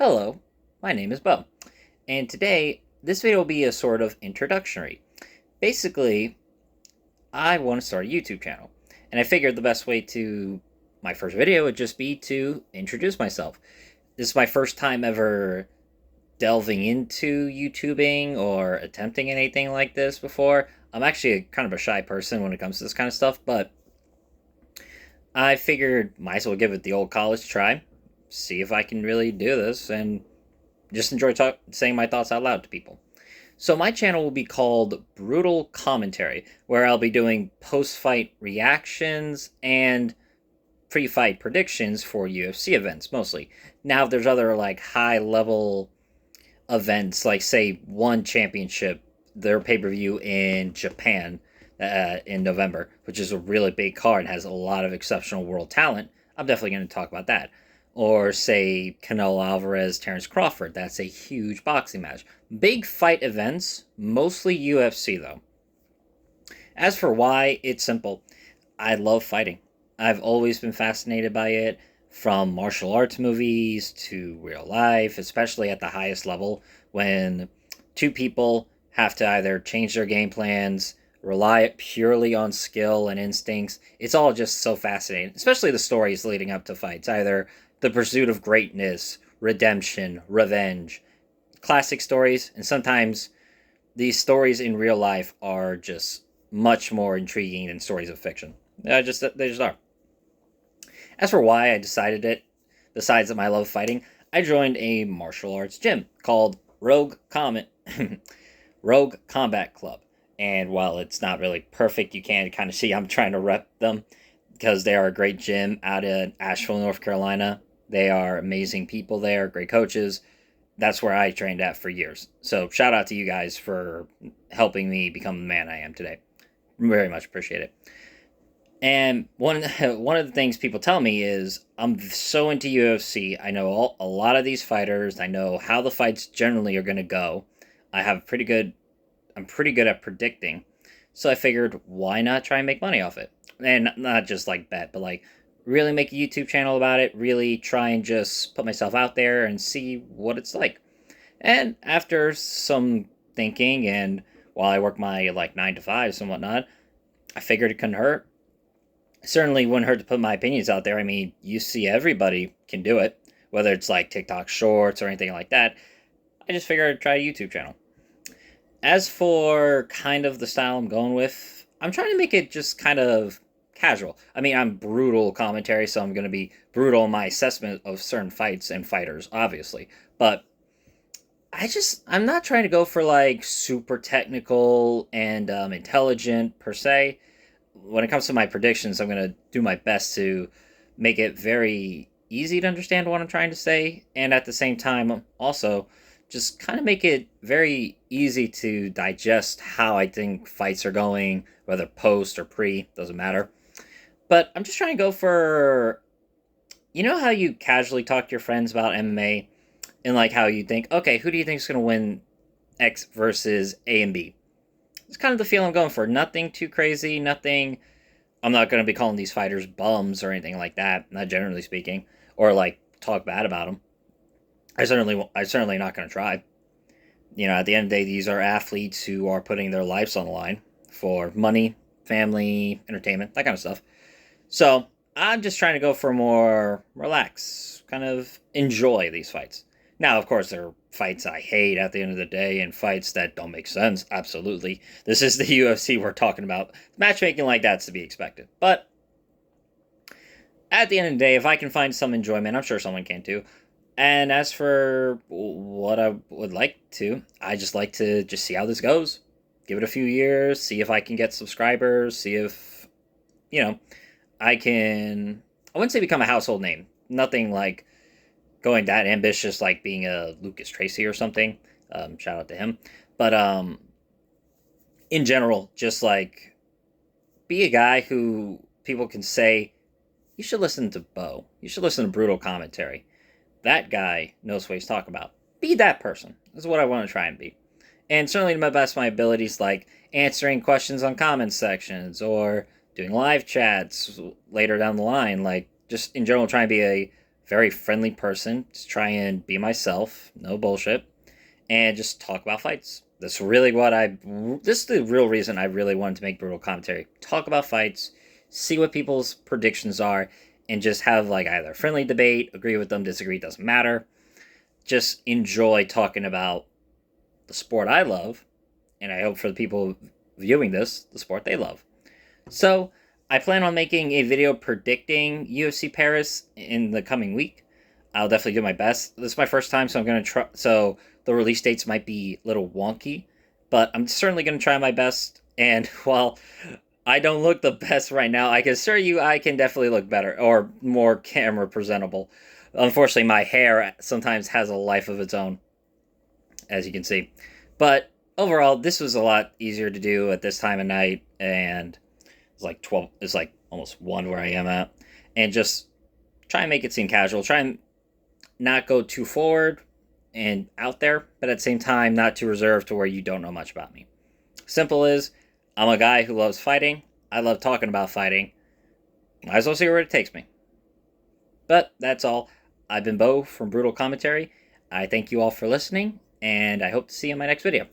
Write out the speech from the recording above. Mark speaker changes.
Speaker 1: Hello, my name is Bo, and today this video will be a sort of introductory. Basically, I want to start a YouTube channel, and I figured the best way to my first video would just be to introduce myself. This is my first time ever delving into YouTubing or attempting anything like this before. I'm actually kind of a shy person when it comes to this kind of stuff, but I figured might as well give it the old college try, see if I can really do this, and just enjoy saying my thoughts out loud to people. So my channel will be called Brutal Commentary, where I'll be doing post-fight reactions and pre-fight predictions for UFC events mostly. Now, if there's other like high-level events, like say One Championship, their pay-per-view in Japan in November, which is a really big card and has a lot of exceptional world talent, I'm definitely going to talk about that. Or say Canelo Alvarez, Terrence Crawford. That's a huge boxing match. Big fight events, mostly UFC though. As for why, it's simple. I love fighting. I've always been fascinated by it, from martial arts movies to real life, especially at the highest level when two people have to either change their game plans, rely purely on skill and instincts. It's all just so fascinating, especially the stories leading up to fights, either the pursuit of greatness, redemption, revenge, classic stories, and sometimes these stories in real life are just much more intriguing than stories of fiction. They just are. As for why I decided it, besides that I love fighting, I joined a martial arts gym called Rogue Combat Club. And while it's not really perfect, you can kind of see I'm trying to rep them because they are a great gym out in Asheville, North Carolina. They are amazing people there, great coaches. That's where I trained at for years. So shout out to you guys for helping me become the man I am today. Very much appreciate it. And one of the things people tell me is I'm so into UFC. I know a lot of these fighters. I know how the fights generally are going to go. I'm pretty good at predicting. So I figured, why not try and make money off it? And not just like bet, but like really make a YouTube channel about it, really try and just put myself out there and see what it's like. And after some thinking, and while I work my like 9 to 5s and whatnot, I figured it couldn't hurt. Certainly wouldn't hurt to put my opinions out there. I mean, you see everybody can do it, whether it's like TikTok shorts or anything like that. I just figured I'd try a YouTube channel. As for kind of the style I'm going with, I'm trying to make it just kind of casual. I mean, I'm brutal commentary, so I'm going to be brutal in my assessment of certain fights and fighters, obviously. But I'm not trying to go for like super technical and intelligent per se. When it comes to my predictions, I'm going to do my best to make it very easy to understand what I'm trying to say, and at the same time, also just kind of make it very easy to digest how I think fights are going, whether post or pre, doesn't matter. But I'm just trying to go for, you know how you casually talk to your friends about MMA and like how you think, okay, who do you think is going to win X versus A and B? It's kind of the feel I'm going for. Nothing too crazy, nothing. I'm not going to be calling these fighters bums or anything like that, not generally speaking, or like talk bad about them. I'm certainly not going to try. You know, at the end of the day, these are athletes who are putting their lives on the line for money, family, entertainment, that kind of stuff. So I'm just trying to go for more relax, kind of enjoy these fights. Now, of course, there are fights I hate at the end of the day and fights that don't make sense. Absolutely. This is the UFC we're talking about. Matchmaking like that's to be expected. But at the end of the day, if I can find some enjoyment, I'm sure someone can too. And as for what I would like to, I just like to just see how this goes. Give it a few years, see if I can get subscribers, see if, you know, I wouldn't say become a household name. Nothing like going that ambitious like being a Lucas Tracy or something. Shout out to him. But in general, just like be a guy who people can say, you should listen to Bo. You should listen to Brutal Commentary. That guy knows what he's talking about. Be that person. That's what I want to try and be. And certainly to my best of my abilities, like answering questions on comment sections or doing live chats later down the line. Like just in general, trying to be a very friendly person. Just try and be myself, no bullshit, and just talk about fights. This is the real reason I really wanted to make brutal commentary. Talk about fights, see what people's predictions are, and just have like either friendly debate, agree with them, disagree, doesn't matter. Just enjoy talking about the sport I love, and I hope for the people viewing this, the sport they love. So, I plan on making a video predicting UFC Paris in the coming week. I'll definitely do my best. This is my first time, so I'm going to try. So, the release dates might be a little wonky, but I'm certainly going to try my best. And while I don't look the best right now, I can assure you I can definitely look better or more camera presentable. Unfortunately, my hair sometimes has a life of its own, as you can see. But overall, this was a lot easier to do at this time of night, and it's like 12, it's like almost 1 where I am at. And just try and make it seem casual. Try and not go too forward and out there, but at the same time, not too reserved to where you don't know much about me. Simple is, I'm a guy who loves fighting. I love talking about fighting. Might as well see where it takes me. But that's all. I've been Bo from Brutal Commentary. I thank you all for listening, and I hope to see you in my next video.